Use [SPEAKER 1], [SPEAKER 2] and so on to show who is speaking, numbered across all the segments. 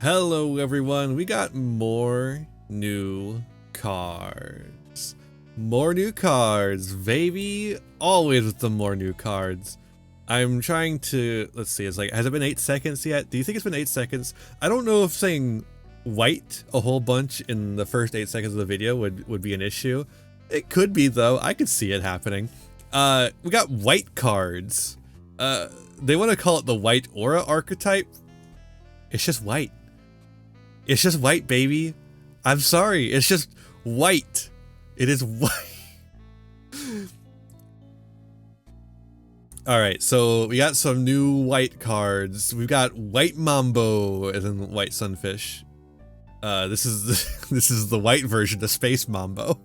[SPEAKER 1] Hello everyone, we got more new cards. More new cards, baby. Always with the more new cards. I'm trying to, let's see, it's like, has it been 8 seconds yet? Do you think it's been 8 seconds? I don't know if saying white a whole bunch in the first 8 seconds of the video would be an issue. It could be though, I could see it happening. We got white cards. They want to call it the white aura archetype. It's just white. It's just white, baby. I'm sorry. It's just white. It is white. All right, so we got some new white cards. We've got white mambo, as in white sunfish. This is the white version of space mambo.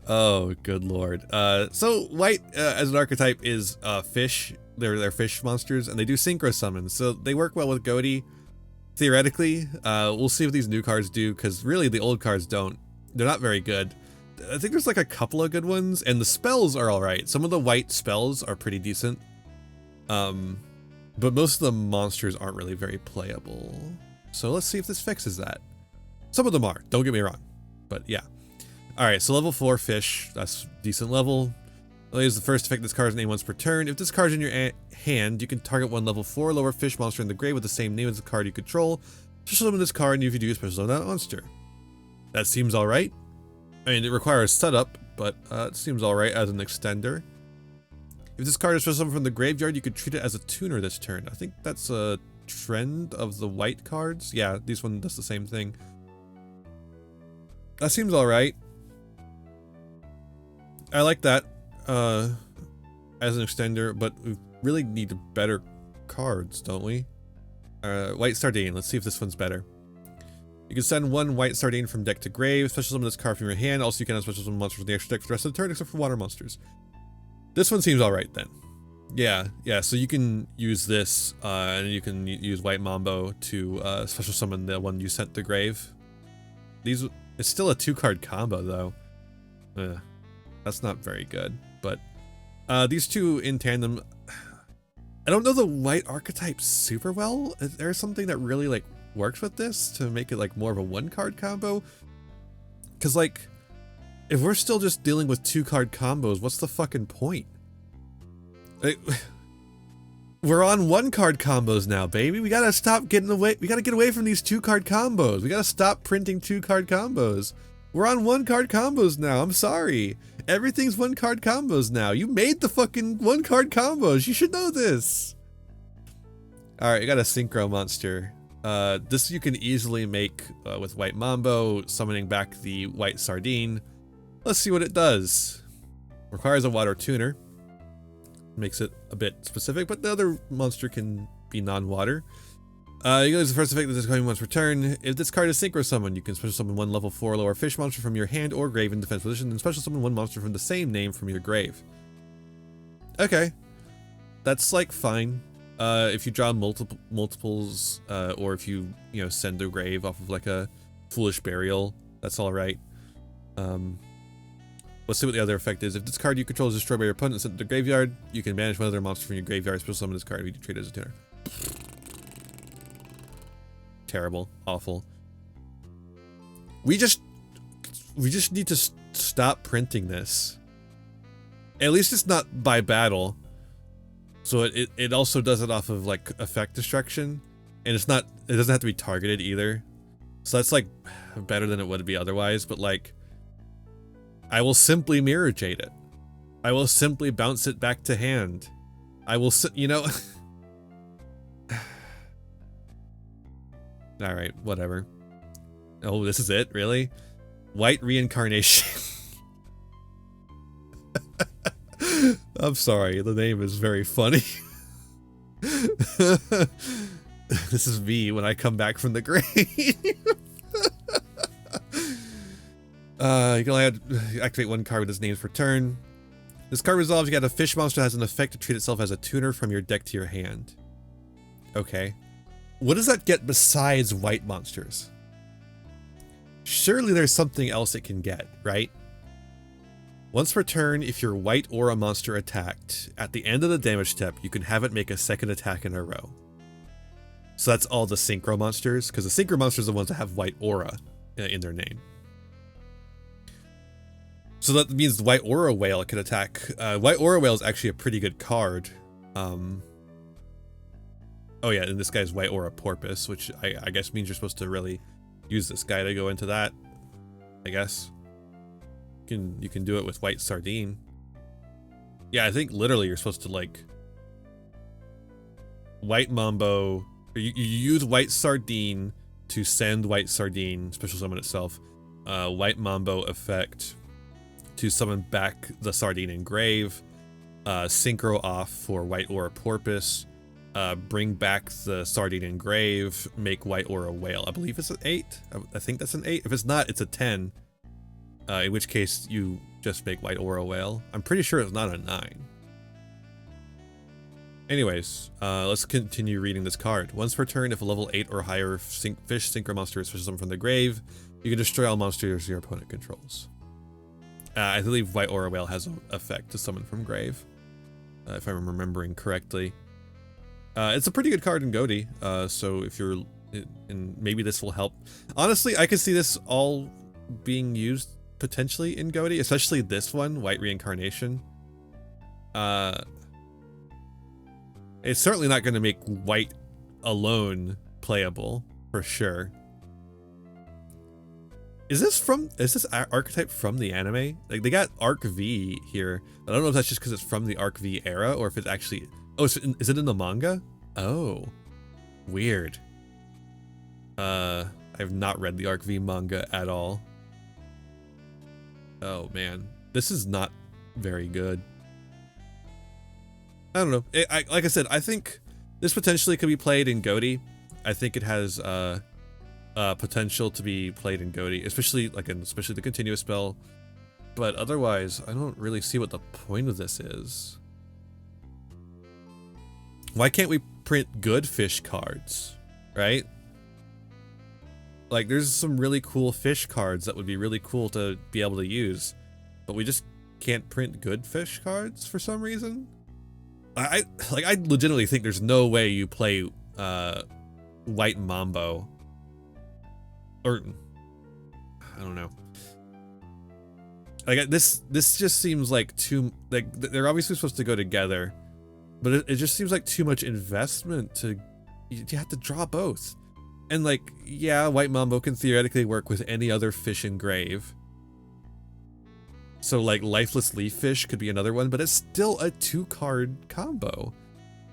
[SPEAKER 1] Oh, good lord. So white as an archetype is fish. They're fish monsters, and they do synchro summons, so they work well with Goaty. Theoretically, we'll see what these new cards do, because really the old cards don't. They're not very good. I think there's like a couple of good ones, and the spells are alright. Some of the white spells are pretty decent. But most of the monsters aren't really very playable. So let's see if this fixes that. Some of them are, don't get me wrong. But yeah. Alright, so level 4 fish, that's decent level. Use the first effect this card's name once per turn. If this card's in your hand, you can target one level 4 lower fish monster in the grave with the same name as the card you control. Special summon this card, and if you do, special summon that monster. That seems alright. I mean, it requires setup, but it seems alright as an extender. If this card is special summoned from the graveyard, you could treat it as a tuner this turn. I think that's a trend of the white cards. Yeah, this one does the same thing. That seems alright. I like that. As an extender, but we really need better cards, don't we? White Sardine, let's see if this one's better. You can send one White Sardine from deck to grave, special summon this card from your hand, also you can have special summon monsters from the extra deck for the rest of the turn except for water monsters. This one seems alright then. Yeah, so you can use this, and you can use White Mambo to special summon the one you sent to grave. It's still a 2-card combo though. That's not very good, but these two in tandem, I don't know the white archetype super well. Is there something that really like works with this to make it like more of a 1-card combo? Because like, if we're still just dealing with 2-card combos, what's the fucking point? Like, we're on 1-card combos now, baby. We gotta stop getting away. We gotta get away from these 2-card combos. We gotta stop printing 2-card combos. We're on 1-card combos now. I'm sorry. Everything's 1-card combos now. You made the fucking 1-card combos. You should know this. Alright, I got a synchro monster. This you can easily make with White Mambo, summoning back the White Sardine. Let's see what it does. Requires a water tuner. Makes it a bit specific, but the other monster can be non-water. You use the first effect that is coming once per turn. If this card is synchro summoned, you can special summon one level 4 lower fish monster from your hand or grave in defense position, and special summon one monster from the same name from your grave. Okay. That's like fine. If you draw multiples, or if you send a grave off of like a foolish burial, that's alright. Let's see what the other effect is. If this card you control is destroyed by your opponent and sent to the graveyard, you can banish one other monster from your graveyard, special summon this card if you treat it as a tuner. Terrible, awful. We just need to stop printing this. At least it's not by battle, so it also does it off of like effect destruction, and it doesn't have to be targeted either. So that's like better than it would be otherwise. But like, I will simply mirror jade it. I will simply bounce it back to hand. I will Alright, whatever. Oh, this is it? Really? White Reincarnation. I'm sorry, the name is very funny. This is me when I come back from the grave. You can only activate one card with its names per turn. This card resolves, you got a fish monster that has an effect to treat itself as a tuner from your deck to your hand. Okay. What does that get besides white monsters? Surely there's something else it can get, right? Once per turn, if your white aura monster attacked, at the end of the damage step, you can have it make a second attack in a row. So that's all the synchro monsters, because the synchro monsters are the ones that have white aura in their name. So that means the white aura whale can attack. White aura whale is actually a pretty good card. Oh yeah, and this guy's white aura porpoise, which I guess means you're supposed to really use this guy to go into that. I guess you can do it with white sardine. Yeah, I think literally you're supposed to like white mambo. You use white sardine to send white sardine, special summon itself. White mambo effect to summon back the sardine engrave. Synchro off for white aura porpoise. Bring back the sardine engrave. Make white aura whale. I believe it's an 8. I think that's an 8. If it's not, it's a 10. In which case you just make white aura whale. I'm pretty sure it's not a 9. Anyways, let's continue reading this card. Once per turn, if a level 8 or higher fish synchro monster is summoned from the grave, you can destroy all monsters your opponent controls. I believe white aura whale has an effect to summon from grave, if I'm remembering correctly. It's a pretty good card in Goaty, so if you're, and maybe this will help. Honestly, I could see this all being used potentially in Goaty, especially this one, White Reincarnation. It's certainly not going to make white alone playable, for sure. Is this archetype from the anime? Like, they got Arc V here. I don't know if that's just because it's from the Arc V era, or if it's actually... Oh, is it in the manga? Oh, weird. I've not read the Arc V manga at all. Oh man, this is not very good. I don't know. Like I said, I think this potentially could be played in Goaty. I think it has potential to be played in Goaty, especially the continuous spell. But otherwise, I don't really see what the point of this is. Why can't we print good fish cards, right? Like, there's some really cool fish cards that would be really cool to be able to use, but we just can't print good fish cards for some reason. I legitimately think there's no way you play White Mambo, or I don't know. Like, this just seems like too, like, they're obviously supposed to go together, but it just seems like too much investment to, you have to draw both. And like, yeah, White Mambo can theoretically work with any other fish in grave. So like Lifeless Leaf Fish could be another one, but it's still a 2-card combo.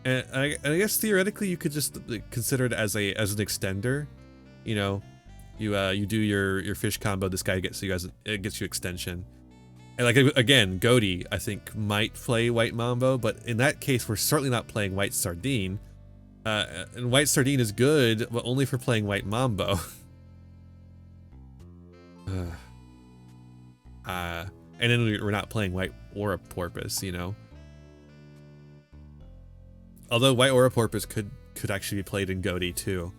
[SPEAKER 1] And I guess theoretically you could just consider it as an extender. You know, you do your fish combo, this guy gets you extension. And like, again, Goaty, I think, might play White Mambo, but in that case, we're certainly not playing White Sardine. And White Sardine is good, but only for playing White Mambo. And then we're not playing White Aura Porpoise, you know? Although White Aura Porpoise could actually be played in Goaty, too.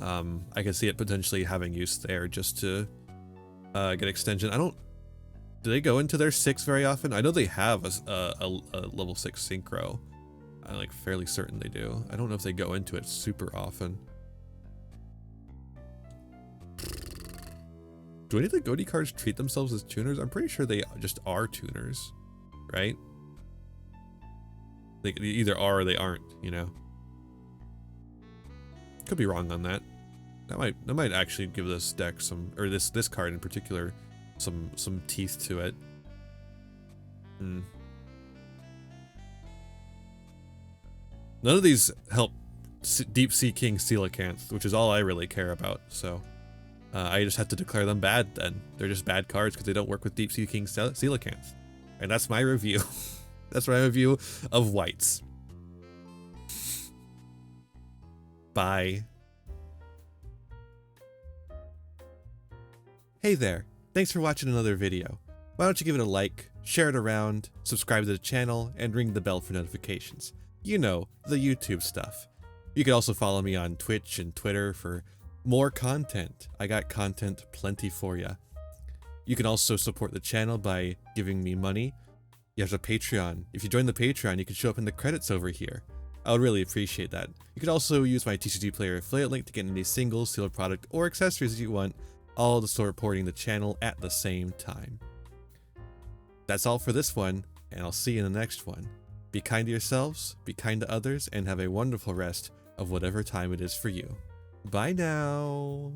[SPEAKER 1] I can see it potentially having use there just to get extension. Do they go into their 6 very often? I know they have a level 6 synchro. I'm like fairly certain they do. I don't know if they go into it super often. Do any of the Goaty cards treat themselves as tuners? I'm pretty sure they just are tuners, right? They either are or they aren't, you know? Could be wrong on that. That might actually give this deck some, or this card in particular, some teeth to it. None of these help Deep Sea King Coelacanth, which is all I really care about, so I just have to declare them bad then. They're just bad cards because they don't work with Deep Sea King Coelacanth. And that's my review. That's my review of whites. Bye. Hey there, thanks for watching another video. Why don't you give it a like, share it around, subscribe to the channel, and ring the bell for notifications. You know, the YouTube stuff. You can also follow me on Twitch and Twitter for more content. I got content plenty for ya. You can also support the channel by giving me money. You have a Patreon. If you join the Patreon, you can show up in the credits over here. I would really appreciate that. You could also use my TCG Player affiliate link to get any single, sealed product, or accessories that you want, all to start supporting the channel at the same time. That's all for this one, and I'll see you in the next one. Be kind to yourselves, be kind to others, and have a wonderful rest of whatever time it is for you. Bye now!